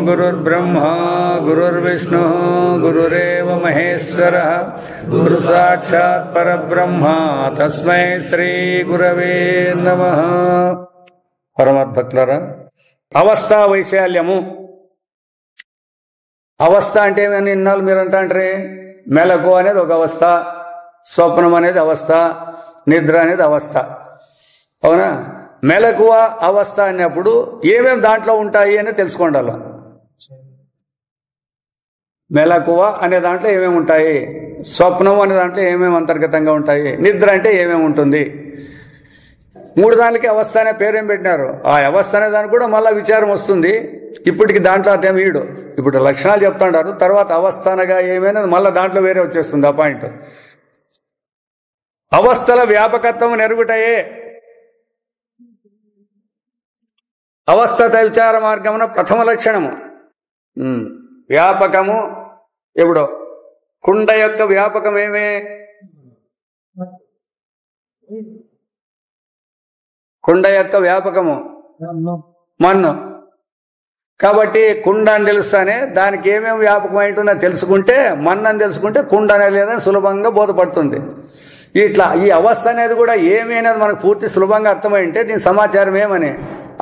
गुरुर्ब्रह्मा गुरुर्विष्णु गुरुरेव महेश्वरः गुरु साक्षात् परब्रह्म तस्मै శ్రీ గురవే నమః. పరమద్భక్తులారా, అవస్థా వైశాల్యము. అవస్థ అంటే ఏమని ఇన్నాళ్ళు మీరు అంటాంటారే, మెలకు అనేది ఒక అవస్థ, స్వప్నం అనేది అవస్థ, నిద్ర అనేది అవస్థ. అవునా? మెలకువ అవస్థ అన్నప్పుడు ఏమేమి దాంట్లో ఉంటాయి అని తెలుసుకోండి. అలా మెలకువ అనే దాంట్లో ఏమేమి ఉంటాయి, స్వప్నం అనే దాంట్లో ఏమేమి అంతర్గతంగా ఉంటాయి, నిద్ర అంటే ఏమేమి ఉంటుంది. మూడు దానికి అవస్థ అనే పేరేం పెట్టినారు. ఆ అవస్థ అనే దానికి కూడా మళ్ళీ విచారం వస్తుంది. ఇప్పటికి దాంట్లో అదేం వీడు ఇప్పుడు లక్షణాలు చెప్తుంటారు, తర్వాత అవస్థ అనగా ఏమైనా మళ్ళీ దాంట్లో వేరే వచ్చేస్తుంది ఆ పాయింట్. అవస్థల వ్యాపకత్వం నెరుగుటయే అవస్థత విచార మార్గమున ప్రథమ లక్షణము. వ్యాపకము ఎప్పుడో కుండ యొక్క వ్యాపకం ఏమే, కుండ యొక్క వ్యాపకము మన్ను. కాబట్టి కుండ అని తెలుస్తానే దానికి ఏమేమి వ్యాపకం ఉంటుందో తెలుసుకుంటే, మన్ను అని తెలుసుకుంటే కుండ అనేది లేదని సులభంగా బోధపడుతుంది. ఇట్లా ఈ అవస్థ అనేది కూడా ఏమి అనేది మనకు పూర్తి సులభంగా అర్థమైంటే దీని సమాచారం ఏమని,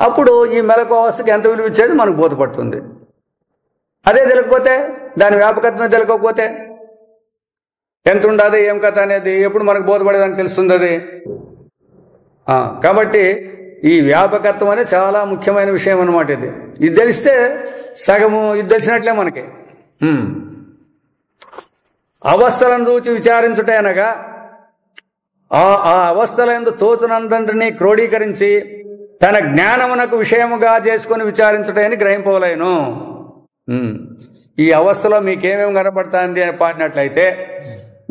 అప్పుడు ఈ మెలకు అవస్థకి ఎంత విలువ ఇచ్చేది మనకు బోధపడుతుంది. అదే తెలియకపోతే, దాని వ్యాపకత్వం తెలియకపోతే ఎంత ఉండదు ఏం కథ అనేది ఎప్పుడు మనకు బోధపడేదని తెలుస్తుంది అది. కాబట్టి ఈ వ్యాపకత్వం అనేది చాలా ముఖ్యమైన విషయం అన్నమాట. ఇది తెలిస్తే సగము ఇది తెలిసినట్లే మనకి. అవస్థలను చూచి విచారించుటే అనగా ఆ అవస్థలందు తోచునందరినీ క్రోడీకరించి తన జ్ఞానమునకు విషయముగా చేసుకుని విచారించుటే అని గ్రహింపవలేను. ఈ అవస్థలో మీకేమేమి కనపడుతుంది అని పాడినట్లయితే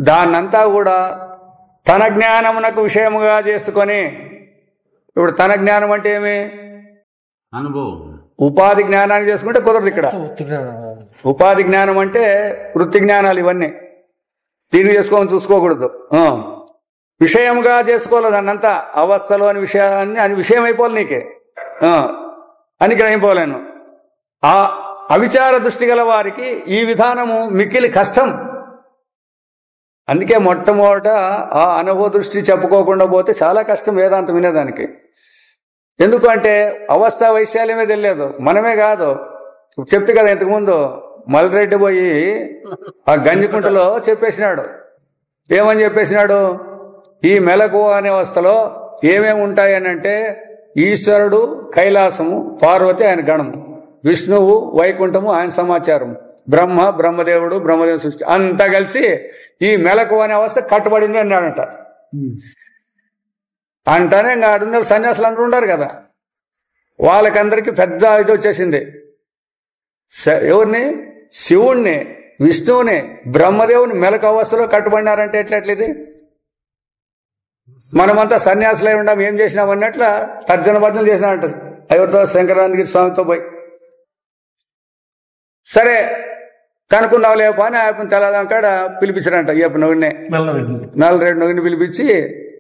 దాన్నంతా కూడా తన జ్ఞానమునకు విషయముగా చేసుకొని, ఇప్పుడు తన జ్ఞానం అంటే ఏమి, అనుభవం. ఉపాధి జ్ఞానాన్ని చేసుకుంటే కుదరదు. ఇక్కడ ఉపాధి జ్ఞానం అంటే వృత్తి జ్ఞానాలు, ఇవన్నీ దీన్ని చేసుకోమని చూసుకోకూడదు. విషయముగా చేసుకోవాలి దాన్నంతా. అవస్థలోని విషయాన్ని అని విషయం అయిపోవాలి నీకే అని గ్రహింపలేను. ఆ అవిచార దృష్టి గల వారికి ఈ విధానము మిక్కిలి కష్టం. అందుకే మొట్టమొదట ఆ అనుభవ దృష్టి చెప్పుకోకుండా పోతే చాలా కష్టం వేదాంతం వినేదానికి. ఎందుకంటే అవస్థ వైశాల్యమే తెలియదు. మనమే కాదు, చెప్తే కదా ఇంతకుముందు మల్రెడ్డి పోయి ఆ గంజికుంటలో చెప్పేసినాడు. ఏమని చెప్పేసినాడు, ఈ మెలకు అనే అవస్థలో ఏమేమి ఉంటాయని అంటే ఈశ్వరుడు కైలాసము, పార్వతి ఆయన గణము, విష్ణువు వైకుంఠము ఆయన సమాచారం, బ్రహ్మ బ్రహ్మదేవుడు బ్రహ్మదేవుడు సృష్టి అంతా కలిసి ఈ మెలకు అనే అవస్థ కట్టుబడింది అన్నాడంట. అంటానే ఇంకా 600 సన్యాసులు అందరూ ఉంటారు కదా, వాళ్ళకందరికీ పెద్ద ఇది వచ్చేసింది. ఎవరిని, శివుణ్ణి విష్ణువుని బ్రహ్మదేవుని మెలకు అవస్థలో కట్టుబడినారంటే ఎట్లెట్లిది. మనమంతా సన్యాసులై ఉండాం, ఏం చేసినాం అన్నట్ల తర్జన భర్జనలు చేసినామంట ఎవరితో, శంకరానందగిరి స్వామితో పోయి. సరే కనుక్కుందాం లేపా అని ఆయన తెల్లదాకాడ పిలిపించారంట. ఏపు నవ్వునే నల్లరెడ్డి నవ్వుని పిలిపించి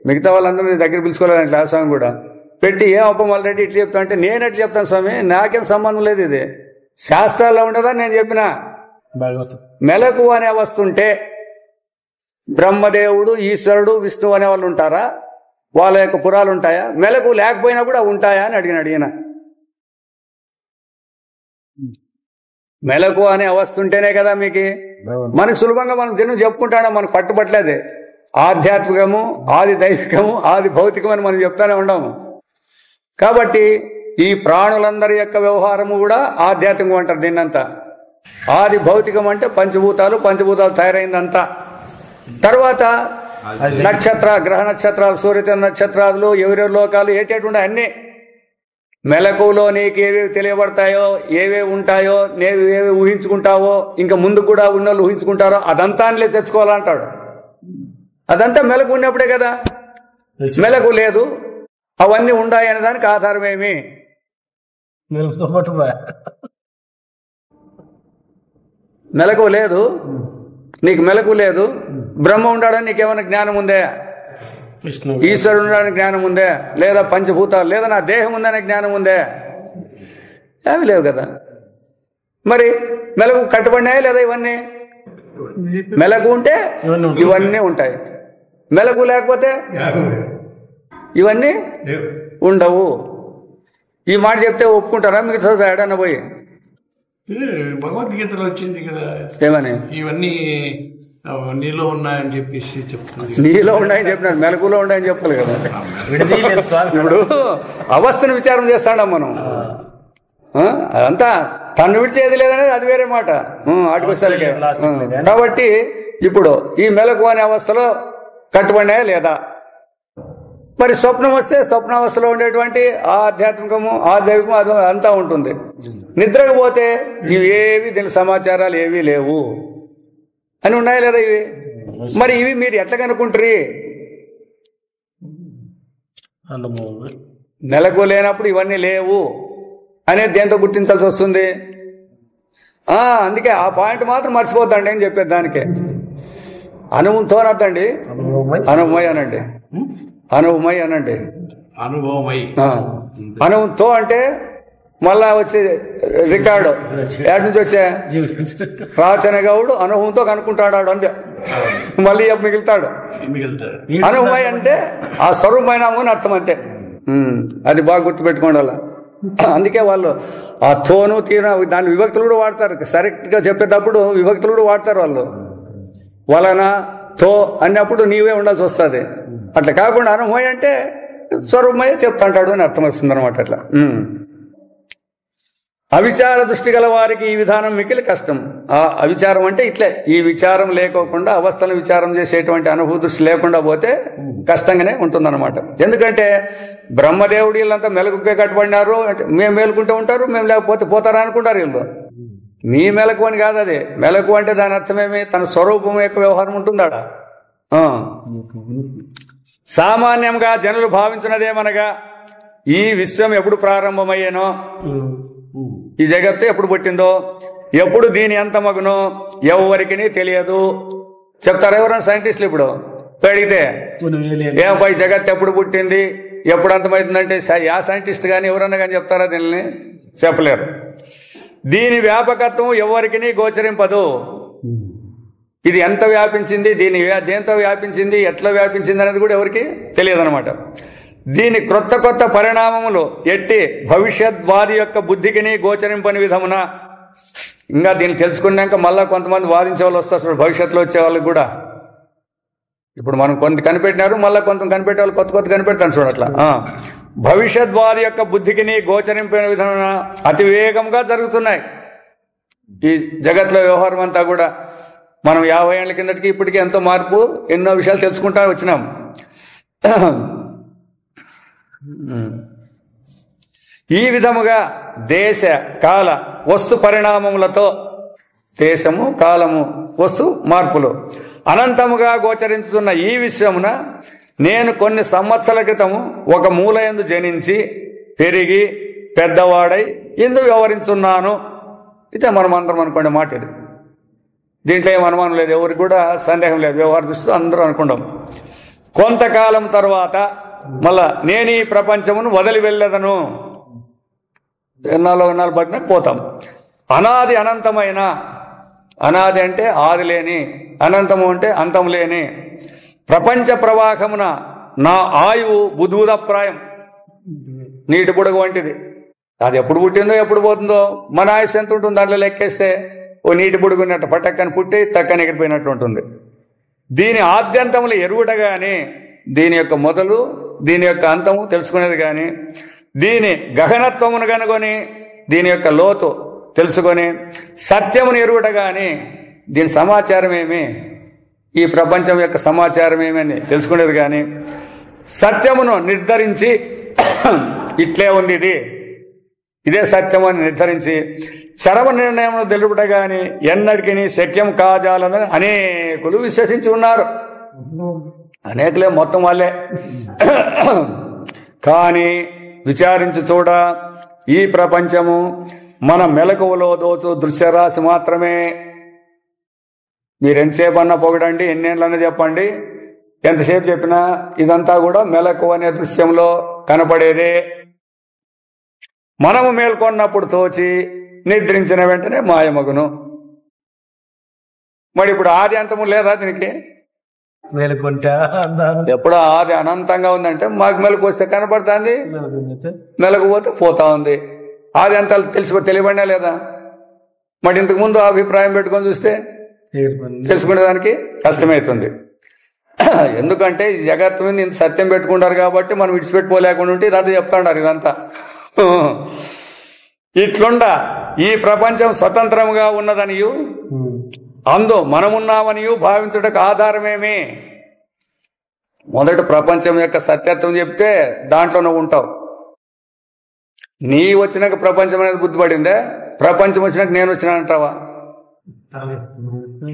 మిగతా వాళ్ళందరూ దగ్గర పిలుచుకోలేదంట. ఆ స్వామి కూడా పెట్టి ఏం అప్ప మల్లరెడ్డి ఇట్లా చెప్తా అంటే, నేను ఎట్లా చెప్తాను స్వామి, నాకేం సంబంధం లేదు, ఇది శాస్త్రాల్లో ఉండదని నేను చెప్పిన. మెలకు అనే వస్తుంటే బ్రహ్మదేవుడు ఈశ్వరుడు విష్ణువు అనే వాళ్ళు ఉంటారా, వాళ్ళ యొక్క పురాలు ఉంటాయా, మెలకు లేకపోయినా కూడా ఉంటాయా అని అడిగిన. మెలకు అనే అవస్థ ఉంటేనే కదా మీకు మనకు సులభంగా మనం దీన్ని చెప్పుకుంటాడా, మనకు పట్టుబట్టలేదు. ఆధ్యాత్మికము, ఆది దైవికము, ఆది భౌతికం అని మనం చెప్తానే ఉన్నాము. కాబట్టి ఈ ప్రాణులందరి యొక్క వ్యవహారము కూడా ఆధ్యాత్మికం అంటారు దీన్నంతా. ఆది భౌతికం అంటే పంచభూతాలు తయారైందంతా. తర్వాత నక్షత్ర గ్రహ నక్షత్రాలు, సూర్యచంద్ర నక్షత్రాలు, ఎవరెవరి లోకాలు ఏటేటుండే అన్నీ మెలకువలో నీకు ఏవేవి తెలియబడతాయో, ఏవేవి ఉంటాయో, నేవేవి ఊహించుకుంటావో, ఇంకా ముందు కూడా ఉన్నోళ్ళు ఊహించుకుంటారో అదంతా తెచ్చుకోవాలంటాడు. అదంతా మెలకు ఉన్నప్పుడే కదా. మెలకు లేదు, అవన్నీ ఉన్నాయి అనే దానికి ఆధారం ఏమి? మెలకు లేదు, నీకు మెలకు లేదు, బ్రహ్మ ఉండాడని నీకేమైనా జ్ఞానం ఉందే? ఈశ్వరుడు ఉండడానికి జ్ఞానం ఉందే? లేదా పంచభూతాలు, లేదా నా దేహం ఉందనే జ్ఞానం ఉందే? ఏమి లేవు కదా. మరి మెలకు కట్టుబడినాయా లేదా? ఇవన్నీ మెలకు ఉంటే ఇవన్నీ ఉంటాయి, మెలకు లేకపోతే ఇవన్నీ ఉండవు. ఈ మాట చెప్తే ఒప్పుకుంటారా మిగతా ఏడన్నా పోయి? భగవద్గీతలో వచ్చింది కదా ఏమని? ఇవన్నీ నీలో ఉన్నాయని చెప్పేసి చెప్తుంది. నీలో ఉన్నాయని చెప్పినాడు, మెలకులో ఉన్నాయని చెప్పాలి కదా. ఇప్పుడు అవస్థను విచారం చేస్తాం మనం. అదంతా తను విడిచేది లేదనేది అది వేరే మాట. ఆటికొస్తాలకే. కాబట్టి ఇప్పుడు ఈ మెలకు అనే అవస్థలో కట్టుబడినాయా లేదా? మరి స్వప్నం వస్తే స్వప్నావస్థలో ఉండేటువంటి ఆధ్యాత్మికము ఆధ్యాత్మికము అది అంతా ఉంటుంది. నిద్రకు పోతే ఇవేవి దీని సమాచారాలు ఏవీ లేవు అని ఉన్నాయా లేదా ఇవి? మరి ఇవి మీరు ఎట్లా కనుక్కుంటారు? నెలకు లేనప్పుడు ఇవన్నీ లేవు అనేది దేంతో గుర్తించాల్సి వస్తుంది? అందుకే ఆ పాయింట్ మాత్రం మర్చిపోద్దండి అని చెప్పేది. దానికే అనుభవంతో అనద్దండి, అనుభవమై అనండి, అనుభవమై అనండి. అనుభవమై అనుభవంతో అంటే మళ్ళా వచ్చే రికార్డు ఎక్కడి నుంచి వచ్చే రాచనగౌడు అనుభవంతో కనుక్కుంటాడు అంటే మళ్ళీ మిగులుతాడు. అనుభవమై అంటే ఆ స్వరూపమైనాము అని అర్థం అంతే. అది బాగా గుర్తుపెట్టుకోండి. అలా అందుకే వాళ్ళు ఆ తోను తీరు దాని విభక్తులు కూడా వాడతారు. కరెక్ట్ గా చెప్పేటప్పుడు విభక్తులు కూడా వాడతారు వాళ్ళు. వలన తో అన్నప్పుడు నీవే ఉండాల్సి వస్తుంది. అట్లా కాకుండా అనుభవం అంటే స్వరూపమయ్యే చెప్తాంటాడు అని అర్థం వస్తుంది అనమాట. అట్లా అవిచార దృష్టి గల వారికి ఈ విధానం మిక్కిలి కష్టం. ఆ అవిచారం అంటే ఇట్లే, ఈ విచారం లేకోకుండా అవస్థలను విచారం చేసేటువంటి అనుభూతి దృష్టి లేకుండా పోతే కష్టంగానే ఉంటుందన్నమాట. ఎందుకంటే బ్రహ్మదేవుడు వీళ్ళంతా మెలకుకే కట్టుబడినారు. మేము మేలుకుంటూ ఉంటారు, మేము లేకపోతే పోతారా అనుకుంటారు వీళ్ళు. మీ మెలకు అని కాదు అది. మెలకు అంటే దాని అర్థమేమి? తన స్వరూపం యొక్క వ్యవహారం ఉంటుందాడ. సామాన్యంగా జనులు భావించినదేమనగా ఈ విశ్వం ఎప్పుడు ప్రారంభమయ్యేనో, ఈ జగత్తు ఎప్పుడు పుట్టిందో, ఎప్పుడు దీని ఎంత మగునో ఎవరికి తెలియదు. చెప్తారు ఎవరైనా సైంటిస్టులు? ఇప్పుడు అడిగితే ఏమపై జగత్ ఎప్పుడు పుట్టింది, ఎప్పుడు అంతమవుతుందంటే యా సైంటిస్ట్ కానీ ఎవరన్నా కానీ చెప్తారా? దీనిని చెప్పలేరు. దీని వ్యాపకత్వం ఎవరికి గోచరింపదు. ఇది ఎంత వ్యాపించింది, దీని దేంతో వ్యాపించింది, ఎట్లా వ్యాపించింది అనేది కూడా ఎవరికి తెలియదు అనమాట. దీని క్రొత్త కొత్త పరిణామములు ఎట్టి భవిష్యద్వాది యొక్క బుద్ధికిని గోచరింపని విధమున, ఇంకా దీన్ని తెలుసుకున్నాక మళ్ళా కొంతమంది వాదించే వాళ్ళు వస్తారు భవిష్యత్తులో వచ్చే వాళ్ళకి కూడా. ఇప్పుడు మనం కొంత కనిపెట్టినారు, మళ్ళీ కొంత కనిపెట్టే వాళ్ళు కొత్త కొత్త కనిపెడతాను చూడట్లా. భవిష్యద్వాది యొక్క బుద్ధికిని గోచరింపిన విధమున అతివేగంగా జరుగుతున్నాయి ఈ జగత్లో వ్యవహారం అంతా కూడా. మనం 50 ఏళ్ల కిందటికి ఇప్పటికీ ఎంతో మార్పు, ఎన్నో విషయాలు తెలుసుకుంటా వచ్చినాం. ఈ విధముగా దేశ కాల వస్తు పరిణామములతో, దేశము కాలము వస్తు మార్పులు అనంతముగా గోచరించుతున్న ఈ విశ్వమున నేను కొన్ని సంవత్సరాల క్రితము ఒక మూలయందు జనించి పెరిగి పెద్దవాడై ఇందు వ్యవహరించున్నాను. ఇదే మనం అందరం అనుకునే మాట ఇది. దీంట్లో ఏం అనుమానం లేదు, ఎవరికి కూడా సందేహం లేదు. వ్యవహరిస్తూ అందరూ అనుకుంటాం. కొంతకాలం తర్వాత మళ్ళా నేను ఈ ప్రపంచమును వదిలి వెళ్ళదను. ఎన్నాళ్ళు పట్టిన పోతాం. అనాది అనంతమైన, అనాది అంటే ఆది లేని, అనంతము అంటే అంతం లేని ప్రపంచ ప్రవాహమున నా ఆయువు బుధూదప్రాయం, నీటి బుడగ వంటిది. అది ఎప్పుడు పుట్టిందో ఎప్పుడు పోతుందో మన ఆయుష్ ఎంత ఉంటుంది దాంట్లో లెక్కేస్తే ఓ నీటి బుడుగున్నట్టు పట్టక్కని పుట్టి తక్కని ఎగిరిపోయినట్టు ఉంటుంది. దీని ఆద్యంతములు ఎరుగుట గాని, దీని యొక్క మొదలు దీని యొక్క అంతము తెలుసుకునేది కానీ, దీని గహనత్వమును కనుగొని దీని యొక్క లోతు తెలుసుకొని సత్యమును ఎరుగుట గాని, దీని సమాచారం ఏమి, ఈ ప్రపంచం యొక్క సమాచారం ఏమని తెలుసుకునేది కానీ, సత్యమును నిర్ధారించి ఇట్లే ఉంది ఇదే సత్యం అని నిర్ధారించి చరమ నిర్ణయమును తెలుపుట గాని ఎన్నటికీ శక్యం కాజాలని అనేకులు విశ్వసించి ఉన్నారు. అనేకలే, మొత్తం వాళ్ళే. కానీ విచారించి చూడ ఈ ప్రపంచము మన మెలకువలో దోచు దృశ్యరాశి మాత్రమే. మీరు ఎంతసేపు అన్నా పొగడండి, ఎన్నేళ్ళన్నా చెప్పండి, ఎంతసేపు చెప్పినా ఇదంతా కూడా మెలకు అనే దృశ్యంలో కనపడేదే. మనము మేల్కొన్నప్పుడు తోచి నిద్రించిన వెంటనే మాయమగును. మరి ఇప్పుడు ఆది అంతము లేదా దీనికి? మేలుకుంటా ఎప్పుడో ఆది అనంతంగా ఉందంటే మాకు మెలకు వస్తే కనపడుతుంది, మెలకు పోతే పోతా ఉంది. ఆది అంతాలు తెలియబడినా లేదా? మరి ఇంతకు ముందు అభిప్రాయం పెట్టుకొని చూస్తే తెలుసుకునేదానికి కష్టమవుతుంది. ఎందుకంటే ఈ జగత్తు మీద ఇంత సత్యం పెట్టుకుంటారు కాబట్టి మనం విడిచిపెట్టుకోలేకుండా ఉంటే ఇదంతా చెప్తాడారు. ఇదంతా ఇట్లుండా ఈ ప్రపంచం స్వతంత్రంగా ఉన్నదనియు అందు మనమున్నామనియు భావించుటకు ఆధారమేమి? మొదట ప్రపంచం యొక్క సత్యత్వం చెప్తే దాంట్లో నువ్వు ఉంటావు. నీ వచ్చినాక ప్రపంచం అనేది గుర్తుపడిందే, ప్రపంచం వచ్చినాక నేను వచ్చినా అంటావా?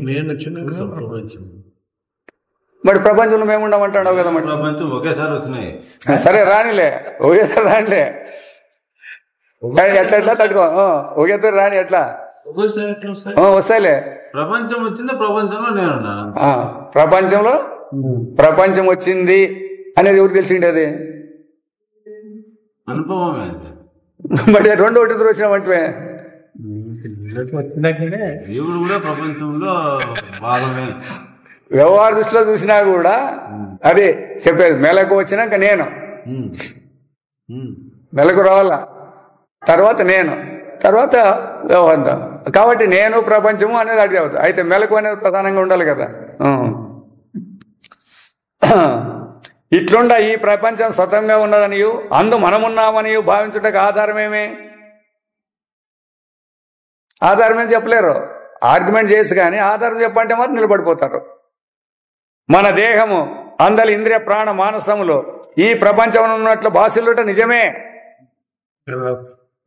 నేను వచ్చినాక ప్రపంచం. మరి ప్రపంచంలో మేము ఉండమంటావు కదా. మరి ప్రపంచం ఒకేసారి వచ్చినాయి. సరే రానిలే, ఒకేసారి రానిలే, ఎట్లా ఎట్లా తట్టుకో, ఒకేసారి రాని ఎట్లా వస్తాయిలే. ప్రపంచం వచ్చింది, ప్రపంచంలో నేనున్నాను. ప్రపంచంలో ప్రపంచం వచ్చింది అనేది ఎవరు తెలిసిండేది? అనుభవమే. మరి రెండు ఒకటి వచ్చినామంటే వచ్చినాకనే దేవుడు కూడా ప్రపంచంలో భాగమే. వ్యవహార దృష్టిలో చూసినా కూడా అదే చెప్పేది. మెలకు వచ్చినాక నేను, మెలకు రావాలా, తర్వాత నేను, తర్వాత వ్యవహారం. కాబట్టి నేను ప్రపంచము అనేది అడిగి అవుతుంది. అయితే మెలకు అనేది ప్రధానంగా ఉండాలి కదా. ఇట్లుండ ఈ ప్రపంచం స్వతంగా ఉన్నదనియు అందు మనమున్నామనియు భావించుటకు ఆధారమేమి? ఆధారమేం చెప్పలేరు, ఆర్గ్యుమెంట్ చేసి, కానీ ఆధారం చెప్పంటే మాత్రం నిలబడిపోతారు. మన దేహము అందరి ఇంద్రియ ప్రాణ మానసములు ఈ ప్రపంచం ఉన్నట్లు భాషలుట నిజమే.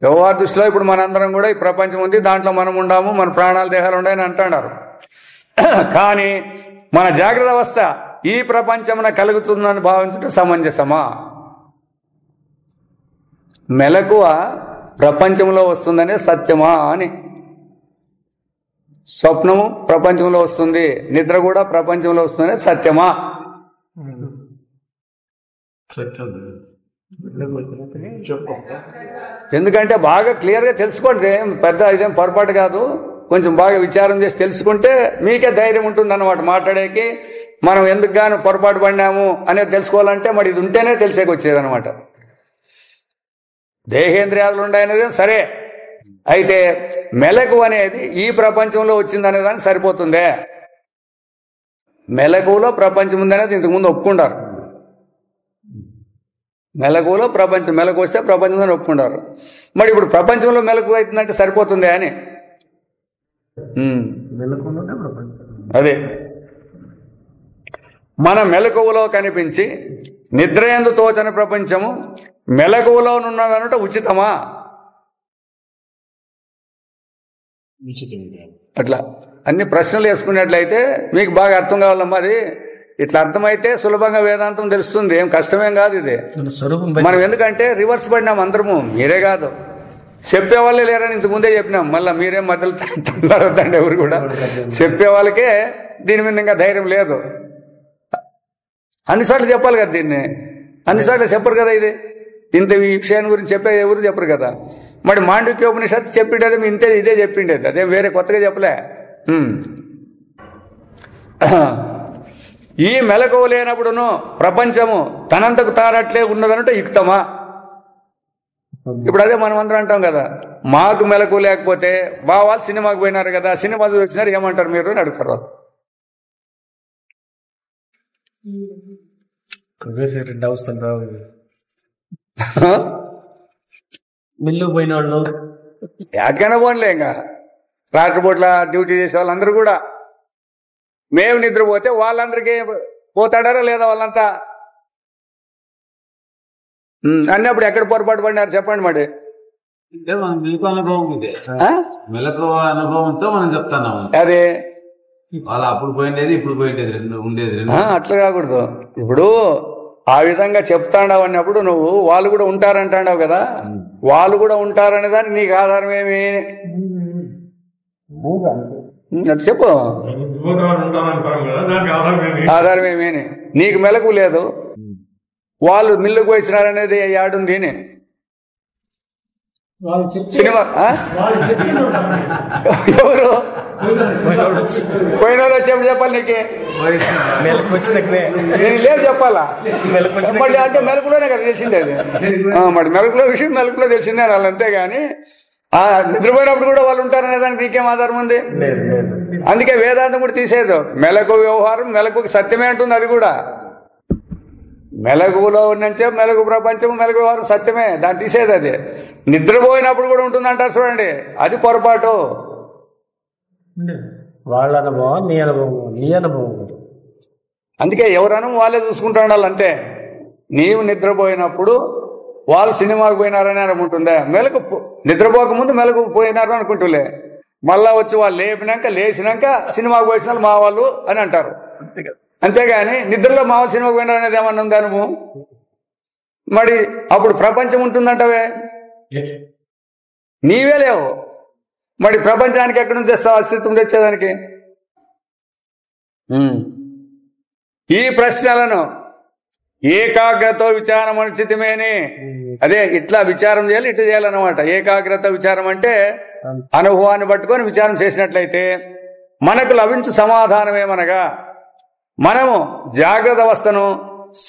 వ్యవహార దృష్టిలో ఇప్పుడు మనందరం కూడా ఈ ప్రపంచం ఉంది, దాంట్లో మనం ఉండాము, మన ప్రాణాలు దేహాలు ఉన్నాయని అంటున్నారు. కానీ మన జాగ్రత్త అవస్థ ఈ ప్రపంచమున కలుగుతుందని భావించుట సమంజసమా? మెలకువ ప్రపంచంలో వస్తుందనే సత్యమా అని. స్వప్నము ప్రపంచంలో వస్తుంది, నిద్ర కూడా ప్రపంచంలో వస్తుందనే సత్యమా? ఎందుకంటే బాగా క్లియర్గా తెలుసుకోండి, పెద్ద ఇదేం పొరపాటు కాదు. కొంచెం బాగా విచారం చేసి తెలుసుకుంటే మీకే ధైర్యం ఉంటుంది అన్నమాట మాట్లాడేకి. మనం ఎందుకు గాను పొరపాటు పడినాము అనేది తెలుసుకోవాలంటే మరి ఇది ఉంటేనే తెలిసేకి వచ్చేది అనమాట. దేహేంద్రియాలు ఉన్నాయనేది సరే, అయితే మెలకు అనేది ఈ ప్రపంచంలో వచ్చింది అనేదానికి సరిపోతుందే? మెలకువలో ప్రపంచం ఉందనేది ఇంతకుముందు ఒప్పుకుంటారు. మెలకువలో ప్రపంచం, మెలకు వస్తే ప్రపంచం అని ఒప్పుకుంటారు. మరి ఇప్పుడు ప్రపంచంలో మెలకు అవుతుందంటే సరిపోతుందే అని. అదే మన మెలకువలో కనిపించి నిద్రయందు తోచని ప్రపంచము మెలకువలో ఉన్నదనుట ఉచితమా? అట్లా అన్ని ప్రశ్నలు వేసుకున్నట్లయితే మీకు బాగా అర్థం కావాలమ్మా. అది ఇట్లా అర్థమైతే సులభంగా వేదాంతం తెలుస్తుంది, ఏం కష్టమేం కాదు ఇది. మనం ఎందుకంటే రివర్స్ పడినాం అందరము, మీరే కాదు, చెప్పేవాళ్ళే లేరని ఇంతకుముందే చెప్పినాం. మళ్ళీ మీరేం మధ్యలో తొందరవద్దండి, ఎవరు కూడా చెప్పే వాళ్ళకే దీని మీద ఇంకా ధైర్యం లేదు. అన్నిసార్లు చెప్పాలి కదా దీన్ని, అన్నిసార్లు చెప్పరు కదా. ఇది ఇంత ఈ విషయాన్ని గురించి చెప్పే ఎవరు చెప్పరు కదా. మరి మాండూక్యోపనిషత్తు చెప్పిండేది ఇంతే, ఇదే చెప్పిండేది, అదేం వేరే కొత్తగా చెప్పలే. ఈ మెలకువ లేనప్పుడును ప్రపంచము తనంతకు తారట్లే ఉన్నదనంటే యుక్తమా? ఇప్పుడు అదే మనం అందరం అంటాం కదా, మాకు మెలకు లేకపోతే వాళ్ళు సినిమాకు పోయినారు కదా, సినిమా చూసినారు ఏమంటారు మీరు అని అడుగుతారు. మిల్లు పోయిన వాళ్ళు ఎక్కడైనా పోన్లే, ఇంకా రాత్రిపూట్ల డ్యూటీ చేసే వాళ్ళందరూ కూడా మేము నిద్రపోతే వాళ్ళందరికీ పోతాడారా లేదా? వాళ్ళంతా అన్నప్పుడు ఎక్కడ పొరపాటు పడినారు చెప్పండి. మరి మెలకు అనుభవం ఇదే, మెలకు అనుభవంతో మనం చెప్తున్నాము. అదే వాళ్ళు అప్పుడు పోయిండేది ఇప్పుడు పోయిండేది రెండు ఉండేది రెండు. అట్లా కాకూడదు. ఇప్పుడు ఆ విధంగా చెప్తాండావు అన్నప్పుడు నువ్వు వాళ్ళు కూడా ఉంటారంటాడావు కదా, వాళ్ళు కూడా ఉంటారనే దానికి నీకు ఆధారం ఏమి? అది చెప్పు, ఆధారం ఏమి? నీకు మెలకు లేదు, వాళ్ళు మిల్లుకు వచ్చినారనేది యాడుంది? సినిమా ఎవరు పోయిన వచ్చేప్పుడు చెప్పాలి నీకే, నేను లేదు చెప్పాలా? మళ్ళీ అంటే మెలకులోనే కదా తెలిసిందే అది. మరి మెలకులో విషయం మెలకులో తెలిసిందే వాళ్ళు, అంతేగాని నిద్రపోయినప్పుడు కూడా వాళ్ళు ఉంటారనే దానికి నీకేం ఆధారం ఉంది? అందుకే వేదాంతం కూడా తీసేదు. మెలకు వ్యవహారం మెలకుకి సత్యమే అంటుంది. అది కూడా మెలకులో ఉన్నంచే మెలకు ప్రపంచం మెలకు వ్యవహారం సత్యమే, దాన్ని తీసేది. అది నిద్రపోయినప్పుడు కూడా ఉంటుంది అంటారు చూడండి, అది పొరపాటు. వాళ్ళ అనుభవం నీ అనుభవం, నీ అనుభవం. అందుకే ఎవరను వాళ్ళే చూసుకుంటూ ఉండాలి అంతే. నీవు నిద్రపోయినప్పుడు వాళ్ళు సినిమాకి పోయినారని అనుకుంటుందా? మెలకు నిద్రపోక ముందు మెలకు పోయినారు అనుకుంటులే, మళ్ళా వచ్చి వాళ్ళు లేచినాక సినిమాకి పోసిన మా వాళ్ళు అని అంటారు. అంతేగాని నిద్రలో మా వాళ్ళు సినిమాకి పోయినారు అనేది ఏమన్నా ఉందా నువ్వు? మరి అప్పుడు ప్రపంచం ఉంటుందంటవే, నీవే లేవు. మరి ప్రపంచానికి ఎక్కడి నుంచి తెస్తావు అస్తిత్వం తెచ్చేదానికి? ఈ ప్రశ్నలను ఏకాగ్రతో విచారం అనుచితమేని, అదే ఇట్లా విచారం చేయాలి, ఇట్లా చేయాలన్నమాట. ఏకాగ్రత విచారం అంటే అనుభవాన్ని పట్టుకొని విచారం చేసినట్లయితే మనకు లభించు సమాధానమేమనగా, మనము జాగ్రత్త అవస్థను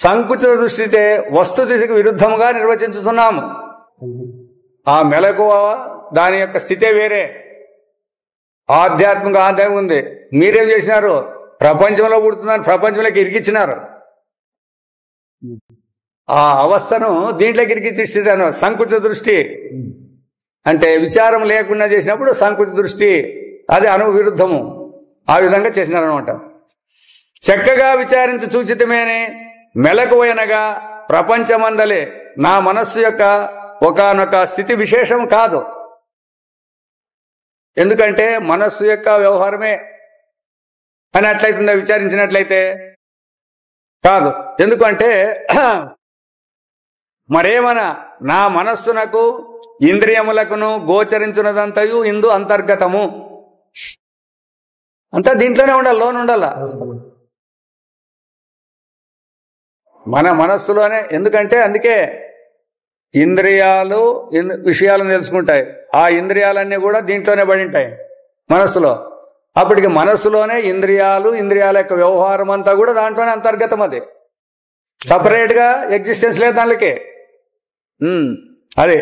సంకుచిత దృష్టితే వస్తు దిశకు విరుద్ధముగా నిర్వచించుతున్నాము. ఆ మెలకువ దాని యొక్క స్థితే వేరే, ఆధ్యాత్మిక ఆదాయం ఉంది. మీరేం చేసినారు? ప్రపంచంలో పుడుతుందని ప్రపంచంలోకి ఇరికిచ్చినారు. ఆ అవస్థను దీంట్లోకి ఇరికిచ్చిస్తాను. సంకుచిత దృష్టి అంటే విచారం లేకుండా చేసినప్పుడు సంకుచిత దృష్టి, అది విరుద్ధము. ఆ విధంగా చేసినారనమాట. చక్కగా విచారించి సూచితమేని మెలకువైనగా ప్రపంచమందలే నా మనస్సు యొక్క ఒకానొక స్థితి విశేషం కాదు. ఎందుకంటే మనస్సు యొక్క వ్యవహారమే అని అట్లయితుందా? విచారించినట్లయితే కాదు. ఎందుకంటే మరేమన్నా నా మనస్సునకు ఇంద్రియములకును గోచరించినదంతయు ఇందు అంతర్గతము. అంతా దీంట్లోనే ఉండాలి, లోన్ ఉండాల మన మనస్సులోనే. ఎందుకంటే అందుకే ఇంద్రియాలు విషయాలను తెలుసుకుంటాయి. ఆ ఇంద్రియాలన్నీ కూడా దీంట్లోనే పడి ఉంటాయి మనస్సులో. అప్పటికి మనస్సులోనే ఇంద్రియాలు, ఇంద్రియాల యొక్క వ్యవహారం అంతా కూడా దాంట్లోనే అంతర్గతం. అది సపరేట్ గా ఎగ్జిస్టెన్స్ లేదు దానికి. అదే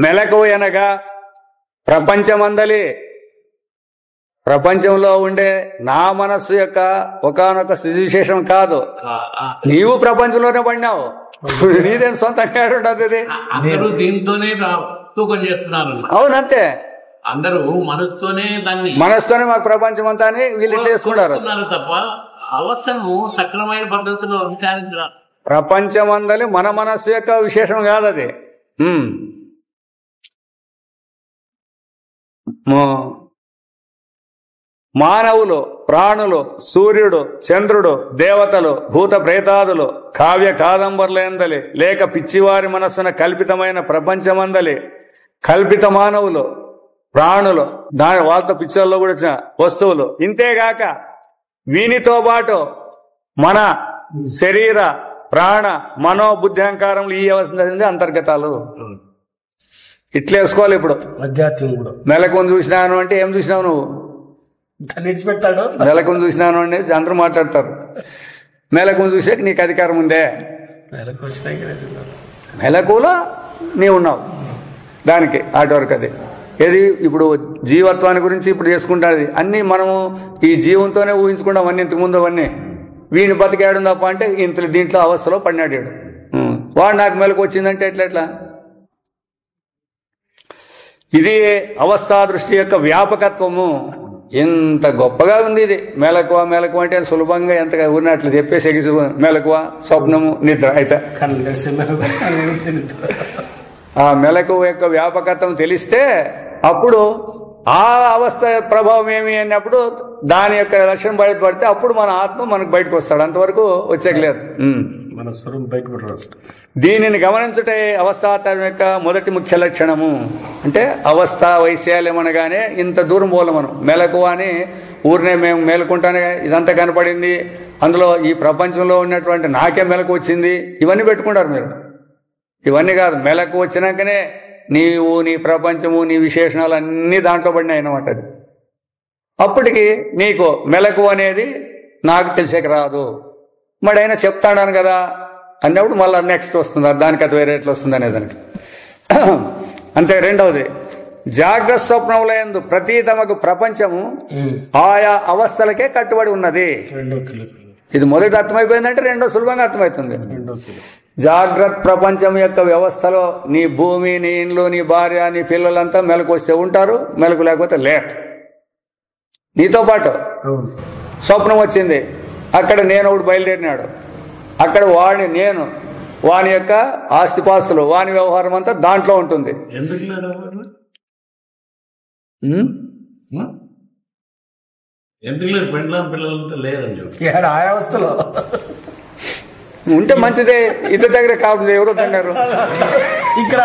మెలకు అనగా ప్రపంచమందలి, ప్రపంచంలో ఉండే నా మనస్సు యొక్క ఒకానొక స్థితి విశేషం కాదు. నీవు ప్రపంచంలోనే పడినావు, నీదేం సొంతంగా ఉండదు. అందరూ దీంతోనే తూకం చేస్తున్నారు. అవునంతే, అందరూ మనసుతోనే మాకు ప్రపంచం అంతా అని వీళ్ళు చేసుకున్నారు తప్ప అవస్థను సక్రమైన పద్ధతిలో విచారించారు. ప్రపంచమందలి మన మనస్సు యొక్క విశేషం కాదు అది. మానవులు, ప్రాణులు, సూర్యుడు, చంద్రుడు, దేవతలు, భూత ప్రేతాదులు, కావ్య కాదంబర్లందలి లేక పిచ్చివారి మనస్సున కల్పితమైన ప్రపంచమందలి కల్పిత మానవులు, ప్రాణులు, దాని వాళ్ళతో పిక్చర్లో కూడా వచ్చిన వస్తువులు, ఇంతేగాక వీనితో పాటు మన శరీర ప్రాణ మనోబుద్ధి అహంకారములు ఈ అవస్థ అంతర్గతాలు. ఇట్లా వేసుకోవాలి. ఇప్పుడు మెలకుని చూసినాను అంటే ఏం చూసినావు నువ్వు? విడిచిపెడతాడు. మెలకుని చూసినాను అంటే అందరూ మాట్లాడతారు. మెలకుని చూసాక నీకు అధికారం ఉందే? మెలకులో నీవున్నావు దానికి ఆటి వరకు. అది ఏది ఇప్పుడు జీవత్వాన్ని గురించి ఇప్పుడు చేసుకుంటాది అన్ని మనము ఈ జీవంతోనే ఊహించుకుంటాం. అన్ని ఇంతకుముందు అవన్నీ వీడిని బతికాడు తప్ప అంటే ఇంత దీంట్లో అవస్థలో పడినాడు. వాడు నాకు మెలకు వచ్చిందంటే ఎట్లా? ఇది అవస్థా దృష్టి యొక్క వ్యాపకత్వము. ఎంత గొప్పగా ఉంది ఇది. మెలకువ మెలకువ అంటే సులభంగా ఎంతగా ఉన్నట్లు చెప్పేసి మెలకువ, స్వప్నము, నిద్ర అయితే ఆ మెలకువ యొక్క వ్యాపకత్వం తెలిస్తే అప్పుడు ఆ అవస్థ ప్రభావం ఏమి అన్నప్పుడు దాని యొక్క లక్షణం బయటపడితే అప్పుడు మన ఆత్మ మనకు బయటకు వస్తాడు. అంతవరకు వచ్చేయలేదు. మన స్వరూపం బయటపడరాదు. దీనిని గమనించుటే అవస్థాతరం యొక్క మొదటి ముఖ్య లక్షణము. అంటే అవస్థ వైశాల్యం అనగానే ఇంత దూరం పోలే మనం. మెలకువ అని ఊరినే మేము మేలుకుంటానే ఇదంతా కనపడింది, అందులో ఈ ప్రపంచంలో ఉన్నటువంటి నాకే మెలకు వచ్చింది, ఇవన్నీ పెట్టుకుంటారు మీరు. ఇవన్నీ కాదు, మెలకు వచ్చినాకనే నీవు నీ ప్రపంచము నీ విశేషణాలు అన్నీ దాంట్లో పడినాయి అన్నమాట. అప్పటికి నీకు మెలకు అనేది నాకు తెలిసేకి రాదు. మరి అయినా చెప్తాడాను కదా అన్నప్పుడు మళ్ళీ నెక్స్ట్ వస్తుంది, దానికి అది వేరే ఎట్లా వస్తుంది అనేదానికి. అంతే. రెండవది, జాగ్రత్త స్వప్నముల యందు ప్రతి తమకు ప్రపంచము ఆయా అవస్థలకే కట్టుబడి ఉన్నది. ఇది మొదటి అర్థమైపోయిందంటే రెండో సులభంగా అర్థమవుతుంది. జాగ్రత్త ప్రపంచం యొక్క వ్యవస్థలో నీ భూమి, నీ ఇండ్లు, నీ భార్య, నీ పిల్లలంతా మెలకు వస్తే ఉంటారు, మెలకు లేకపోతే లేట్. నీతో పాటు స్వప్నం వచ్చింది, అక్కడ నేను ఒకడు బయలుదేరినాడు, అక్కడ వాడిని నేను వాని యొక్క ఆస్తిపాస్తులు వాని వ్యవహారం అంతా దాంట్లో ఉంటుంది. ఎందుకు లేదు? పిల్లలంతా లేదని చెప్పి ఆయా అవస్థలో ఉంటే మంచిదే. ఇద్దరి దగ్గర కాదు, ఎవరో తిన్నారు ఇక్కడ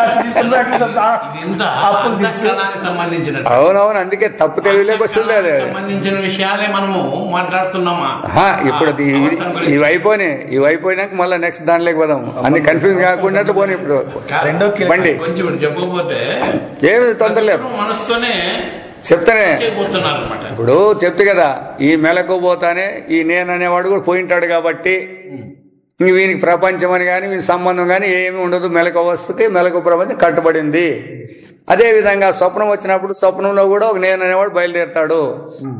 సంబంధించిన. అవునవును, అందుకే తప్పు తెలివిలోకి వస్తుంది. అదే సంబంధించిన విషయాలే మనము మాట్లాడుతున్నామా. ఇప్పుడు ఇవి అయిపోయినాక మళ్ళీ నెక్స్ట్ దానిలోకి పోదాం. అన్ని కన్ఫ్యూజ్ కాకుండా పోనీ. ఇప్పుడు బండి కొంచెం చెప్పకపోతే ఏమి తొందర లేదు, మనసుతోనే చెప్తానే. ఇప్పుడు చెప్తే కదా, ఈ మెలకు పోతానే ఈ నేను అనేవాడు కూడా పోయింటాడు కాబట్టి వీనికి ప్రపంచం అని కానీ వీని సంబంధం కానీ ఏమి ఉండదు. మెలకు వస్తుకి మెలకు ప్రపంచం కట్టుబడింది. అదేవిధంగా స్వప్నం వచ్చినప్పుడు స్వప్నంలో కూడా ఒక నేను అనేవాడు బయలుదేరుతాడు.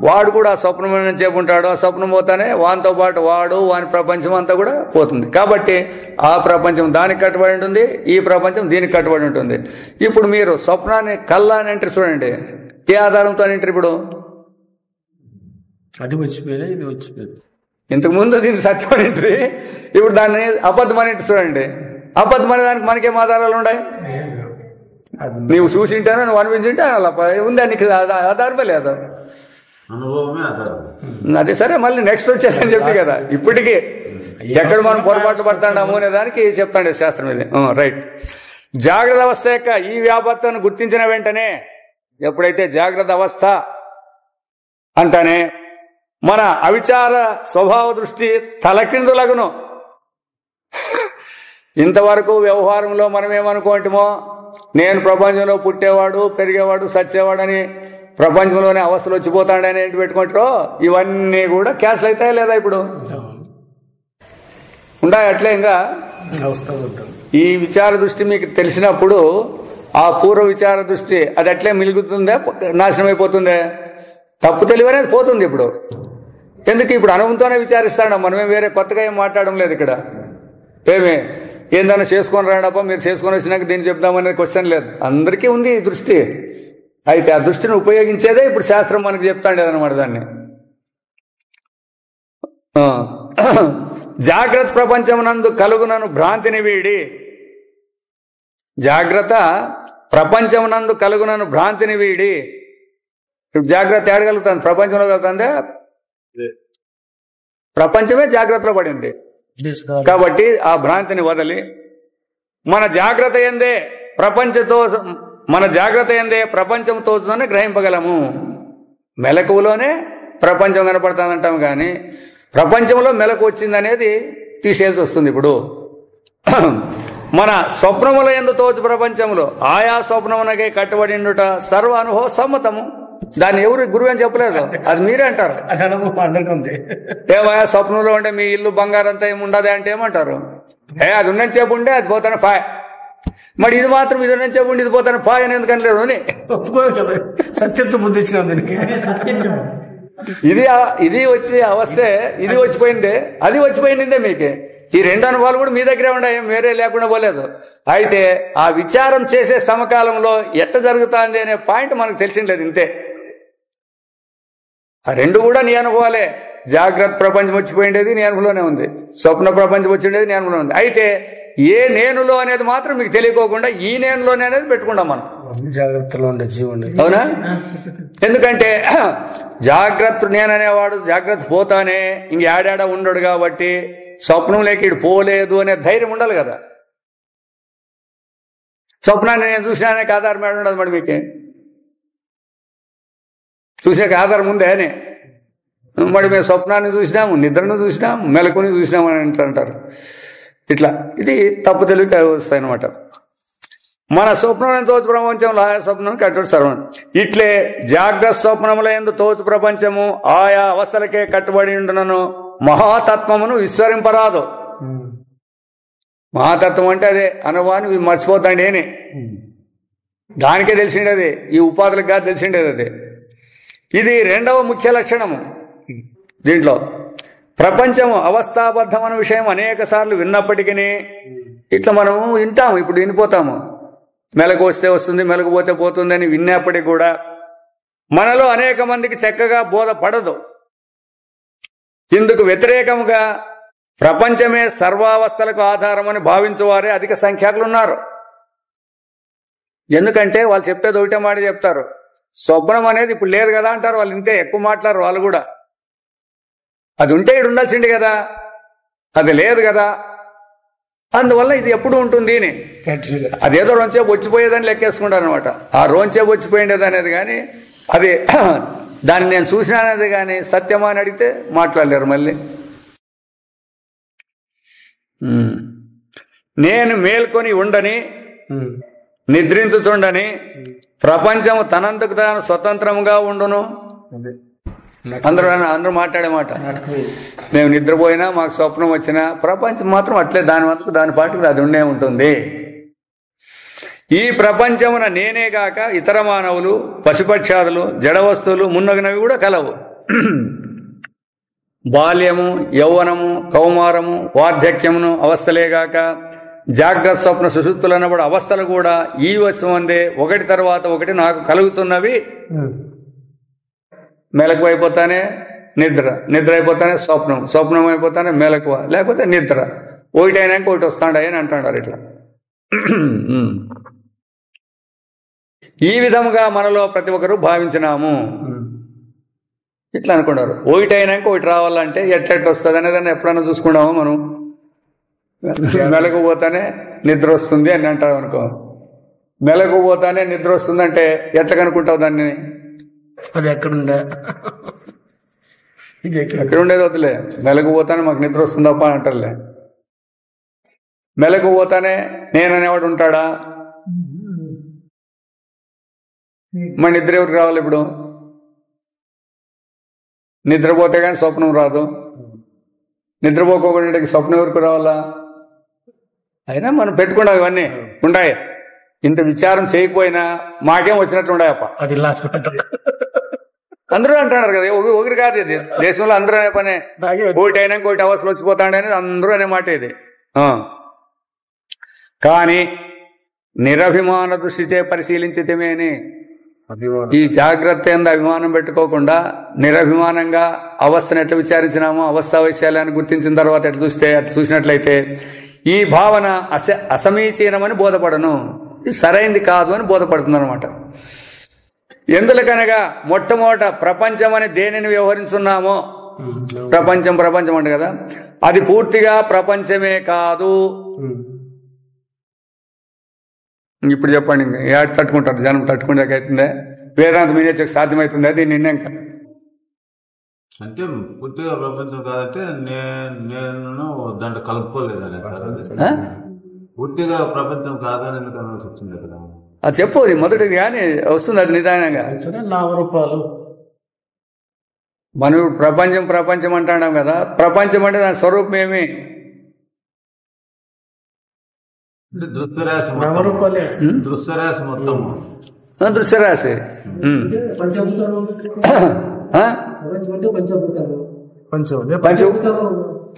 వాడు కూడా ఆ స్వప్నం చెప్పుంటాడు. ఆ స్వప్నం పోతానే వానితో పాటు వాడు వాని ప్రపంచం అంతా కూడా పోతుంది. కాబట్టి ఆ ప్రపంచం దానికి కట్టుబడి ఉంటుంది, ఈ ప్రపంచం దీనికి కట్టుబడి ఉంటుంది. ఇప్పుడు మీరు స్వప్నాన్ని కల్లా అని అంటే చూడండి, ఏ ఆధారంతో అంటారు? ఇప్పుడు అది వచ్చిపోయినా ఇది వచ్చిపోయింది. ఇంతకు ముందు దీన్ని సత్యం అనేది, ఇప్పుడు దాన్ని అబద్ధం అని చూడండి. అబద్ధం అనే దానికి మనకేం ఆధారాలు ఉన్నాయి? నీవు చూసింటాను, నువ్వు అనిపించింటే అలా ఉందా? నీకు ఆధారమే లేదు. అనుభవమే ఆధారం. అదే సరే, మళ్ళీ నెక్స్ట్ వచ్చేదని చెప్తే కదా. ఇప్పటికీ ఎక్కడ మనం పొరపాటు పడతాడాము అనే దానికి చెప్తాండే శాస్త్రం ఇది. రైట్. జాగ్రత్త అవస్థ యొక్క ఈ వ్యాపత్తను గుర్తించిన వెంటనే, ఎప్పుడైతే జాగ్రత్త అవస్థ అంటానే మన అవిచార స్వభావ దృష్టి తలకిందులగును. ఇంతవరకు వ్యవహారంలో మనం ఏమనుకోంటమో, నేను ప్రపంచంలో పుట్టేవాడు, పెరిగేవాడు, సచ్చేవాడని, ప్రపంచంలోనే అవస్థలు వచ్చిపోతాడని ఏంటి పెట్టుకుంటారో, ఇవన్నీ కూడా క్యాన్సిల్ అవుతాయా లేదా? ఇప్పుడు ఉండాయి అట్లే. ఇంకా ఈ విచార దృష్టి మీకు తెలిసినప్పుడు ఆ పూర్వ విచార దృష్టి అది అట్లే మిలుగుతుందే, నాశనం అయిపోతుందే. తప్పు తెలివి అనేది పోతుంది. ఇప్పుడు ఎందుకు? ఇప్పుడు అనుభవంతోనే విచారిస్తాడు. మనమే వేరే కొత్తగా ఏం మాట్లాడడం లేదు ఇక్కడ. ఏందన్నా చేసుకొని రాడప్ప, మీరు చేసుకొని వచ్చినాక దీన్ని చెప్దామనే క్వశ్చన్ లేదు. అందరికీ ఉంది ఈ దృష్టి. అయితే ఆ దృష్టిని ఉపయోగించేదే ఇప్పుడు శాస్త్రం మనకు చెప్తాండేదన్నమాట. దాన్ని జాగ్రత్త ప్రపంచమునందు కలుగునను భ్రాంతిని వీడి, జాగ్రత్త ప్రపంచమునందు కలుగునను భ్రాంతిని వీడి. ఇప్పుడు జాగ్రత్త ఏడగలుగుతుంది? ప్రపంచంలో కలుగుతుందే. ప్రపంచమే జాగ్రత్తలో పడింది కాబట్టి ఆ భ్రాంతిని వదలి మన జాగ్రత్త ఎందే ప్రపంచంతోనే గ్రహింపగలము. మెలకువలోనే ప్రపంచం కనపడుతుందంటాం కానీ ప్రపంచంలో మెలకు వచ్చిందనేది తీసేయాల్సి వస్తుంది. ఇప్పుడు మన స్వప్నముల యందు తోచు ప్రపంచంలో ఆయా స్వప్నమునకే కట్టుబడిండుట సర్వ అనుభవ సమ్మతము. దాన్ని ఎవరు గురువు అని చెప్పలేదు, అది మీరే అంటారు. ఏమయ్యా స్వప్నంలో ఉంటే మీ ఇల్లు బంగారంతా ఏమి ఉండదే అంటే ఏమంటారు? అది ఉన్నని చెప్పు ఉంటే అది పోతాను పాయ్, మరి ఇది మాత్రం ఇది ఉన్నని చెప్పు ఉండి ఇది పోతాను పాయ్ అని ఎందుకని లేడు అని సత్యంతో బుద్ధి ఇచ్చిన ఇది వచ్చి అవస్థే, ఇది వచ్చిపోయిందే, అది వచ్చిపోయిందే. మీకే ఈ రెండు అనుభవాలు కూడా మీ దగ్గరే ఉన్నాయి, వేరే లేకుండా పోలేదు. అయితే ఆ విచారం చేసే సమకాలంలో ఎట్ట జరుగుతుంది అనే పాయింట్ మనకు తెలిసిండలేదు. ఇంతే. ఆ రెండు కూడా నీ అనుభవాలే. జాగ్రత్త ప్రపంచం వచ్చిపోయిండేది నీ అనుభవంలోనే ఉంది, స్వప్న ప్రపంచం వచ్చిండేది నీ అనుభవంలో ఉంది. అయితే ఏ నేనులో అనేది మాత్రం మీకు తెలియకోకుండా ఈ నేనులోనే అనేది పెట్టుకుంటాం మనం. జాగ్రత్తలో ఉండే జీవుని. అవునా? ఎందుకంటే జాగ్రత్త నేననేవాడు జాగ్రత్త పోతానే ఇంక ఏడాడ ఉండడు కాబట్టి స్వప్నం లేక ఇడు పోలేదు అనే ధైర్యం ఉండాలి కదా. స్వప్నాన్ని నేను చూసినానే ఆధారం ఏడ ఉండదు మరి మీకే, చూసాక ఆధారం ఉందే అని. మరి మేము స్వప్నాన్ని చూసినాము, నిద్రను చూసినాము, మెలకుని చూసినాము అని అంటారు. ఇట్లా ఇది తప్పు తెలివికి వస్తాయి అనమాట. మన స్వప్నం తోచు ప్రపంచంలో ఆయా స్వప్నం కట్టుడు సర్వం. ఇట్లే జాగ్రత్త స్వప్నముల యందు తోచు ప్రపంచము ఆయా అవస్థలకే కట్టుబడి ఉండునను మహాతత్వమును విస్మరింపరాదు. మహాతత్వం అంటే అదే అనుభవాన్ని మర్చిపోతాండి అని దానికే తెలిసిండేది, ఈ ఉపాధులకు కాదు తెలిసిండేది అదే. ఇది రెండవ ముఖ్య లక్షణము. దీంట్లో ప్రపంచము అవస్థాబద్ధమైన విషయం అనేక సార్లు విన్నప్పటికీ ఇట్లా మనము వింటాము, ఇప్పుడు వినిపోతాము. మెలకు వస్తే వస్తుంది, మెలకపోతే పోతుంది అని విన్నప్పటికీ కూడా మనలో అనేక మందికి చక్కగా బోధపడదు. ఇందుకు వ్యతిరేకముగా ప్రపంచమే సర్వావస్థలకు ఆధారమని భావించేవారే అధిక సంఖ్యాకులు ఉన్నారు. ఎందుకంటే వాళ్ళు చెప్పేది ఒకటే మాట చెప్తారు, స్వప్నం అనేది ఇప్పుడు లేదు కదా అంటారు. వాళ్ళు ఇంతే ఎక్కువ మాట్లాడరు. వాళ్ళు కూడా అది ఉంటే ఇక్కడ ఉండాల్సింది కదా, అది లేదు కదా, అందువల్ల ఇది ఎప్పుడు ఉంటుంది అని అదేదో రోంచేపు వచ్చిపోయేదని లెక్కేసుకుంటారు అనమాట. ఆ రోంచేపు వచ్చిపోయిండేది అనేది కానీ అది దాన్ని నేను చూసినానేది కానీ సత్యమా అని అడిగితే మాట్లాడలేరు. మళ్ళీ నేను మేల్కొని ఉండని నిద్రించుచుండని ప్రపంచము తనంతకు తాను స్వతంత్రంగా ఉండును. అందరూ మాట్లాడే మాట, మేము నిద్రపోయినా మాకు స్వప్నం వచ్చినా ప్రపంచం మాత్రం అట్లే దాని మటుకు దాని పాటికి అది ఉండే ఉంటుంది. ఈ ప్రపంచమున నేనే గాక ఇతర మానవులు, పశుపక్షాదులు, జడ వస్తువులు మున్నగినవి కూడా కలవు. బాల్యము, యౌవనము, కౌమారము, వార్ధక్యమును అవస్థలేగాక జాగ్రత్త స్వప్న సుషుప్తులు అన్నప్పుడు అవస్థలు కూడా ఈ వస్తువందే ఒకటి తర్వాత ఒకటి నాకు కలుగుతున్నవి. మెలకు అయిపోతానే నిద్ర, నిద్ర అయిపోతానే స్వప్నం, స్వప్నం అయిపోతానే మెలకువ, లేకపోతే నిద్ర. ఒకటి అయినాక ఒకటి వస్తాడాయి అని అంటున్నారు. ఇట్లా ఈ విధముగా మనలో ప్రతి ఒక్కరు భావించినాము. ఇట్లా అనుకున్నారు. ఒకటి అయినాక ఒకటి రావాలంటే ఎట్లెట్ వస్తుంది అనేదాన్ని ఎప్పుడైనా చూసుకున్నాము మనం. మెలకు పోతానే నిద్ర వస్తుంది అని అంటాం అనుకో. మెలకు పోతానే నిద్ర వస్తుంది అంటే ఎట్లా కనుక్కుంటావు దాన్ని? అది ఎక్కడుండే, ఇది ఎక్కడ ఉండేది వద్దులే. మెలకు పోతానే మాకు నిద్ర వస్తుందప్ప అని అంటారులే. మెలకు పోతానే నేననేవాడు ఉంటాడా? మరి నిద్ర ఎవరికి రావాలి? ఇప్పుడు నిద్రపోతే కానీ స్వప్నం రాదు. నిద్రపోకోకుండా స్వప్నం ఎవరికి రావాలా? అయినా మనం పెట్టుకున్నాం ఇవన్నీ ఉండాయి. ఇంత విచారం చేయకపోయినా మాకేం వచ్చినట్లు ఉండాయప్ప. అది లాస్ట్ అందరూ అంటున్నారు కదా, ఒకరి కాదు ఇది. దేశంలో అందరూ అనే పనే. ఒకటి అయినా ఒకటి అవసరం వచ్చిపోతాడు అనేది అందరూ అనే మాట ఇది. కానీ నిరభిమాన దృష్టిచే పరిశీలించితమే అని ఈ జాగ్రత్త ఎందు అభిమానం పెట్టుకోకుండా నిరభిమానంగా అవస్థను ఎట్లా విచారించినామో, అవస్థా వైశాల్యాన్ని గుర్తించిన తర్వాత ఎట్లా చూసినట్లయితే ఈ భావన అసమీచీనమని బోధపడను, ఇది సరైంది కాదు అని బోధపడుతుంది అనమాట. ఎందుకనగా మొట్టమొదట ప్రపంచం అని దేనిని వ్యవహరించున్నామో, ప్రపంచం ప్రపంచం అంటే కదా, అది పూర్తిగా ప్రపంచమే కాదు. ఇప్పుడు చెప్పండి, ఏడు తట్టుకుంటారు జనం? తట్టుకుంటే వేదాంత మీనేచకు సాధ్యమవుతుందా దీన్ని? నిన్నాక అంటే పూర్తిగా ప్రపంచం కాదంటే నేను దాంట్లో కలుపుకోలేదని పూర్తిగా ప్రపంచం కాదని ఎందుకు అనాల్సి వచ్చింది కదా. అది చెప్పు, అది మొదటిది కానీ వస్తుంది అది నిదానంగా. నామరూపాలు మనం ప్రపంచం ప్రపంచం అంటున్నాం కదా, ప్రపంచం అంటే దాని స్వరూపం ఏమి? దృశ్యరాశి దృశ్యరాశి మొత్తం దృశ్యరాశి.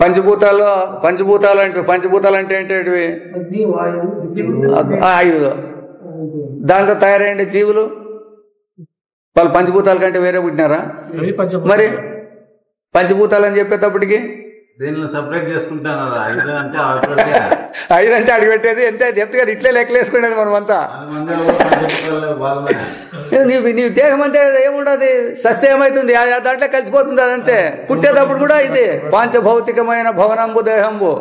పంచభూతాలు అంటే ఏంటి? ఐదు. దాంట్లో తయారైన జీవులు వాళ్ళు పంచభూతాల కంటే వేరే పుట్టినారా? మరి పంచభూతాలు అని చెప్పేటప్పటికి దీనిలో సపరేట్ చేసుకుంటాను 5 అంటే ఆవిడకే 5 అంటే అడిగి పెట్టేది ఎంతగా ఇట్లే లెక్కలేసుకునేది మనమంతా. 10 మంది భాగమే. నీ దేహం అంటే ఏముండదు, సస్తే ఏమవుతుంది దాంట్లో కలిసిపోతుంది. అదంతే. పుట్టేటప్పుడు కూడా ఇది పాంచభౌతికమైన భవనంబు దేహంబు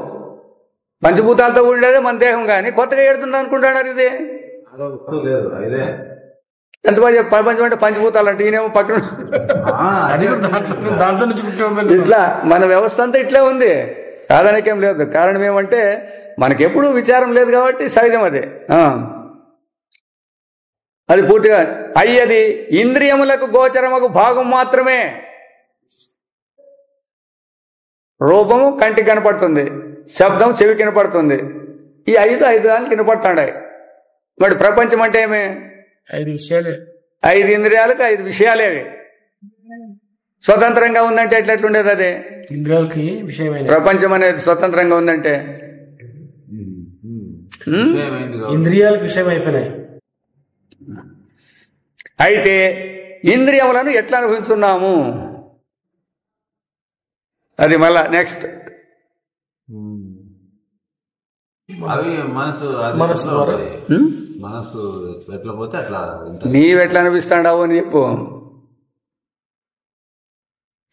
పంచభూతాలతో ఉండేదే మన దేహం. కానీ కొత్తగా ఏడుతుంది అనుకుంటున్నారు. ఇది లేదు 5. ఎంత బాగా ప్రపంచం అంటే పంచభూతాలు అంటే ఈయనేమో పక్కన దాంతో నుంచి ఇట్లా మన వ్యవస్థ అంతా ఇట్లే ఉంది. కాదనకేం లేదు. కారణం ఏమంటే మనకెప్పుడు విచారం లేదు కాబట్టి సహజం అది. అది పూర్తిగా అయ్యది ఇంద్రియములకు గోచరముకు భాగం మాత్రమే. రూపము కంటికి కనపడుతుంది, శబ్దం చెవి కనపడుతుంది. ఈ 5 దానికి కనపడుతున్నాయి. మరి ప్రపంచం అంటే ఏమి? 5 విషయాలే. 5 ఇంద్రియాలకు 5 విషయాలేవి. స్వతంత్రంగా ఉందంటే ఎట్లెట్లుండేది అది? ఇంద్రియాలకి విషయమైన ప్రపంచం అనేది స్వతంత్రంగా ఉందంటే ఇంద్రియాలకు విషయం అయిపోయినాయి. అయితే ఇంద్రియములను ఎట్లా అనుభవిస్తున్నాము అది మళ్ళా నెక్స్ట్. అవి మనసు మనసు ఎట్లా పోతే అట్లా నీవెట్లా అనిపిస్తాడావు అని చెప్పు.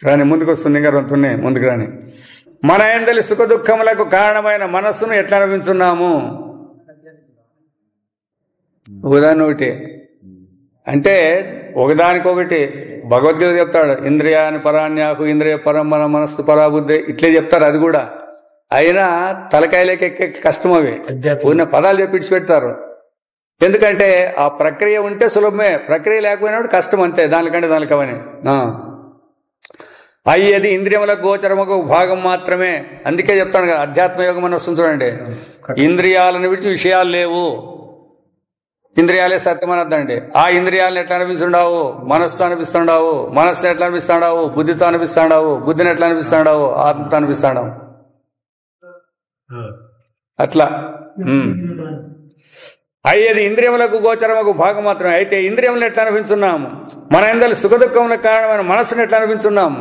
రాని ముందుకు వస్తుంది, ఇంకా రొంతున్నాయి ముందుకు రాని. మన యందలి సుఖ దుఃఖములకు కారణమైన మనస్సును ఎట్లా అనుభవిస్తున్నాము? ఉదాహరణ ఒకటి అంటే ఒకదానికొకటి భగవద్గీత చెప్తాడు. ఇంద్రియాన్ని పరాన్యాకు ఇంద్రియ పరమన మనస్సు పరాబుద్ధి ఇట్లే చెప్తారు. అది కూడా అయినా తలకాయలకి ఎక్కే కష్టం. అవి ఉన్న పదాలు చెప్పి పెడతారు. ఎందుకంటే ఆ ప్రక్రియ ఉంటే సులభమే, ప్రక్రియ లేకపోయినప్పుడు కష్టం. అంతే, దానికంటే దానికవని. అయ్యేది ఇంద్రియములకు గోచరముకు భాగం మాత్రమే. అందుకే చెప్తాను కదా, అధ్యాత్మ యోగం అని వస్తుంది చూడండి. ఇంద్రియాలను విడిచి విషయాలు లేవు, ఇంద్రియాలే సత్యం అని అర్థండి. ఆ ఇంద్రియాలను ఎట్లా అనిపిస్తుండావు? మనస్సుతో అనిపిస్తుండావు. మనస్సును ఎట్లా అనిపిస్తాడావు? బుద్ధితో అనిపిస్తాడావు. బుద్ధిని ఎట్లా అనిపిస్తాడావు? ఆత్మతో అనిపిస్తాడావు. అట్లా అయ్యేది ఇంద్రియములకు గోచరముకు భాగం మాత్రమే. అయితే ఇంద్రియములను ఎట్లా అనిపించున్నాము? మన యందలి సుఖ దుఃఖములకు కారణమైన మనస్సును ఎట్లా అనిపించున్నాము?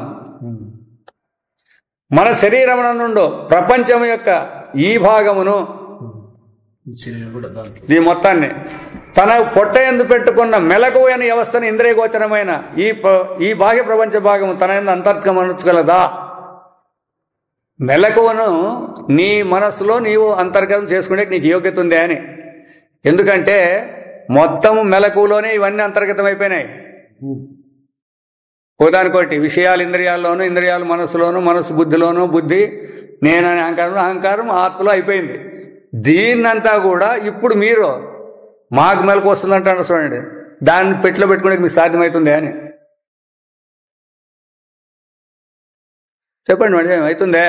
మన శరీరమునందు ప్రపంచం యొక్క ఈ భాగమును, ఈ మొత్తాన్ని తన పొట్ట యందు పెట్టుకున్న మెలకు అనే వ్యవస్థను ఇంద్రియ గోచరమైన ఈ బాహ్య ప్రపంచ భాగము తన యందు అంతర్గమనగలదా? మెలకువను నీ మనస్సులో నీవు అంతర్గతం చేసుకునే నీకు యోగ్యత ఉందే అని. ఎందుకంటే మొత్తము మెలకువలోనే ఇవన్నీ అంతర్గతం అయిపోయినాయి. ఉదాహరణకోటి విషయాలు ఇంద్రియాల్లోనూ, ఇంద్రియాలు మనస్సులోను, మనస్సు బుద్ధిలోను, బుద్ధి నేననే అహంకారం, అహంకారం ఆత్మలో అయిపోయింది. దీన్నంతా కూడా ఇప్పుడు మీరు మాకు మెలకు వస్తుందంటాను చూడండి. దాన్ని పెట్టిలో పెట్టుకునే మీకు సాధ్యమవుతుంది అని చెప్పండి మేడం. ఏమవుతుందే?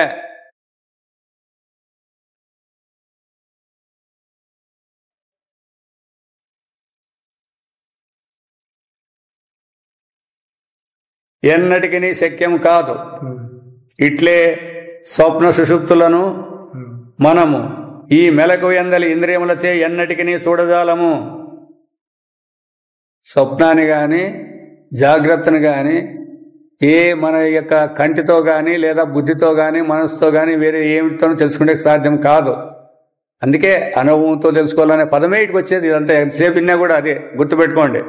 ఎన్నటికీ శక్యం కాదు. ఇట్లే స్వప్న సుషుప్తులను మనము ఈ మెలకు యందలి ఇంద్రియములచే ఎన్నటికీ చూడజాలము. స్వప్నాన్ని గాని జాగ్రత్తను గాని ఏ మన యొక్క కంటితో గాని లేదా బుద్ధితో గాని మనసుతో గాని వేరే ఏమిటో తెలుసుకునే సాధ్యం కాదు. అందుకే అనుభవంతో తెలుసుకోవాలనే పదమే ఇటుకు వచ్చేది. ఇదంతా ఎంతసేపు విన్నా కూడా అదే గుర్తుపెట్టుకోండి.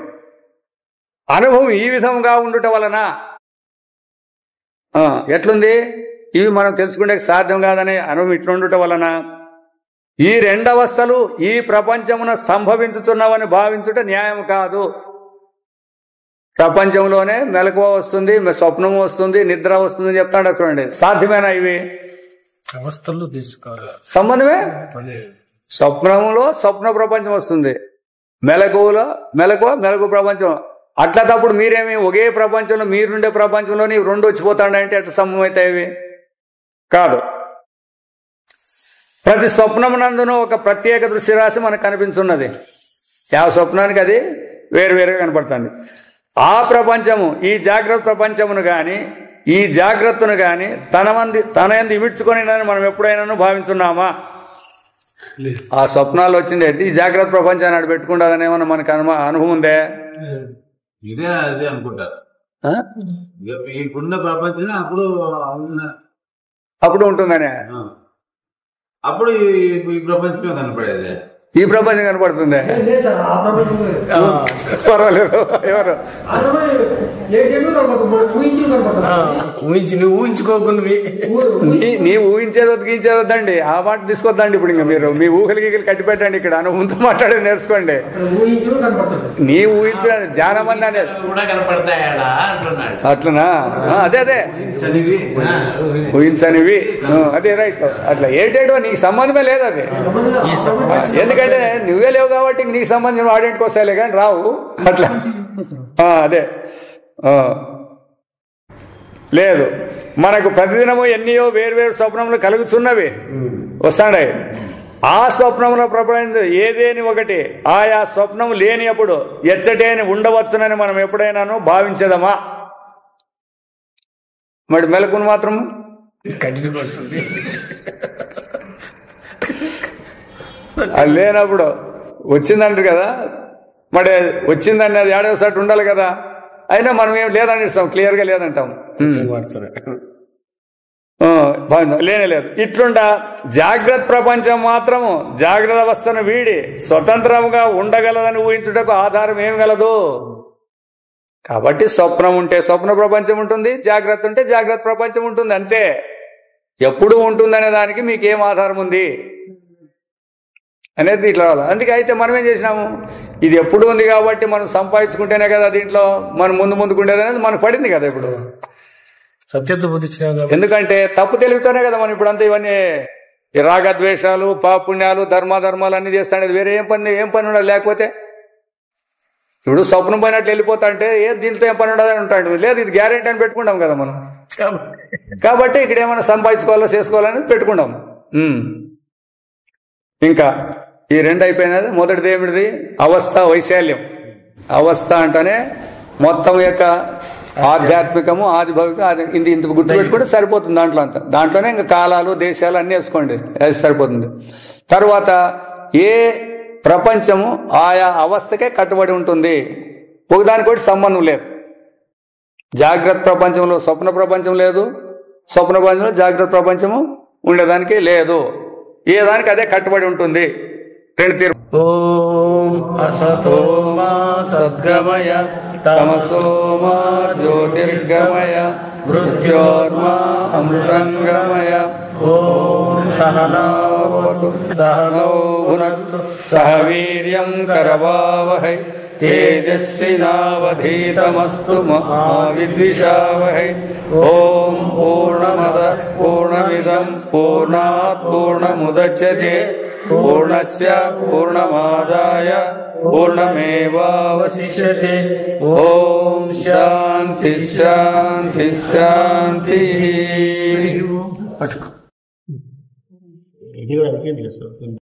అనుభవం ఈ విధంగా ఉండుట వలన ఎట్లుంది? ఇవి మనం తెలుసుకునే సాధ్యం కాదనే అనుభవం ఇట్లుండుట వలన ఈ రెండవస్థలు ఈ ప్రపంచమున సంభవించుచున్నావని భావించుట న్యాయం కాదు. ప్రపంచంలోనే మెలకువ వస్తుంది, స్వప్నం వస్తుంది, నిద్ర వస్తుంది చెప్తాడు చూడండి. సాధ్యమేనా? ఇవి అవస్థల్లో తీసుకోవాలి, సంబంధమే. స్వప్నంలో స్వప్న ప్రపంచం వస్తుంది, మెలకువలో మెలకు ప్రపంచం. అట్లా తప్పుడు మీరేమి ఒకే ప్రపంచంలో మీరుండే ప్రపంచంలోని రెండు వచ్చిపోతాడంటే ఎట్లా సంభవం అవుతాయి? కాదు. ప్రతి స్వప్నమునందును ఒక ప్రత్యేక దృశ్య రాశి మనకు కనిపించున్నది. ఆ స్వప్నానికి అది వేరువేరుగా కనపడుతుంది. ఆ ప్రపంచము ఈ జాగ్రత్త ప్రపంచమును గాని ఈ జాగ్రత్తను గాని తన యందు ఇమిడ్చుకొని మనం ఎప్పుడైనా భావించున్నామా? ఆ స్వప్నాలు వచ్చింది ఈ జాగ్రత్త ప్రపంచాన్ని అటు పెట్టుకుంటాదనేమన్నా మనకు అనుభవం ఉందే? ఇదే అదే అనుకుంటారు. ఇప్పుడున్న ప్రపంచం అప్పుడు అప్పుడు ఉంటుందనే. అప్పుడు ఈ ప్రపంచమే కనపడేది. ఈ ప్రపంచం కనపడుతుంది. పర్వాలేదు. ఎవరు నువ్వు ఊహించుకోకుండా నీ ఊహించేది ఊహించేదండి. ఆ మాట తీసుకొద్దండి. ఇప్పుడు ఇంకా మీరు మీ ఊహలు గీకలు కట్టి పెట్టండి. ఇక్కడ ముందు మాట్లాడేది నేర్చుకోండి. నీ ఊహించిన ధ్యానం అనేది కూడా కనపడతాయాడా అంటున్నాడు. అట్లనా? అదే ఊహించనివి. అదే రైట్. అట్లా ఏంటేటో నీకు సంబంధమే లేదు అది. ఎందుకంటే నువ్వే లేవు కాబట్టి నీకు సంబంధం వాడేంటికి వస్తాయిలే కానీ రావు. అట్లా అదే లేదు. మనకు ప్రతిదినము ఎన్నో వేరు స్వప్నములు కలుగుతున్నవి వస్తాయి. ఆ స్వప్నముల ప్రపంచం ఏదేని ఒకటి ఆయా స్వప్నం లేని అప్పుడు ఎచ్చటేని ఉండవచ్చునని మనం ఎప్పుడైనాను భావించేదమా? మరి మెలకును మాత్రం అది లేనప్పుడు వచ్చిందంటారు కదా. మరి వచ్చిందని అది ఏడవసారి ఉండాలి కదా. అయినా మనం ఏం లేదని ఇస్తాం, క్లియర్గా లేదంటాం. లేనే లేదు. ఇట్లుండా జాగ్రత్త ప్రపంచం మాత్రము జాగ్రత్త అవస్థను వీడి స్వతంత్రంగా ఉండగలదని ఊహించుటకు ఆధారం ఏం గలదు? కాబట్టి స్వప్నం ఉంటే స్వప్న ప్రపంచం ఉంటుంది, జాగ్రత్త ఉంటే జాగ్రత్త ప్రపంచం ఉంటుంది. అంతే. ఎప్పుడు ఉంటుందనే దానికి మీకేం ఆధారం ఉంది అనేది ఇట్లా రావాలి. అందుకే అయితే మనం ఏం చేసినాము, ఇది ఎప్పుడు ఉంది కాబట్టి మనం సంపాదించుకుంటేనే కదా దీంట్లో మనం ముందుకుండేది అనేది మనకు పడింది కదా. ఇప్పుడు సత్యత బుద్ధించిన ఎందుకంటే తప్పు తెలివితోనే కదా మనం ఇప్పుడు అంతా ఇవన్నీ రాగద్వేషాలు పాపుణ్యాలు ధర్మాలు అన్ని చేస్తానేది. వేరే ఏం పని ఉండదు. లేకపోతే ఇప్పుడు స్వప్నం పోయినట్లు వెళ్ళిపోతా అంటే దీంతో ఏం పని ఉండదని ఉంటాడు. లేదు, ఇది గ్యారెంటీ అని పెట్టుకుంటాం కదా మనం. కాబట్టి ఇక్కడ ఏమైనా సంపాదించుకోవాలో చేసుకోవాలని పెట్టుకుంటాం. ఇంకా ఈ రెండు అయిపోయినది. మొదటిది ఏమిటిది? అవస్థ వైశాల్యం. అవస్థ అంటేనే మొత్తం యొక్క ఆధ్యాత్మికము ఆదిభౌతిక ఇంత గుర్తుపెట్టుకుంటే సరిపోతుంది. దాంట్లోనే ఇంకా కాలాలు దేశాలు అన్నీ వేసుకోండి, అది సరిపోతుంది. తర్వాత ఏ ప్రపంచము ఆయా అవస్థకే కట్టుబడి ఉంటుంది, ఒకదానికొకటి సంబంధం లేదు. జాగ్రత్త ప్రపంచంలో స్వప్న ప్రపంచం లేదు, స్వప్న ప్రపంచంలో జాగ్రత్త ప్రపంచము ఉండేదానికి లేదు. ఏ దానికి అదే కట్టుబడి ఉంటుంది. రెండు తీరు. ఓం అసతో మా సద్గమయ తమసో మా జ్యోతిర్గమయ మృత్యోర్మా అమృతంగమయ. ఓం సహనావతు సహనౌ భునక్తు సహ వీర్యం కరవావహై తేజస్వినావధీతమస్తు మా విద్విషావహై. ఓం పూర్ణమదః పూర్ణమిదం పూర్ణాత్ పూర్ణముదచ్యతే పూర్ణస్య పూర్ణమాదాయ పూర్ణమేవావశిష్యతే. ఓం శాంతి శాంతి శాంతి. ఇది కూడా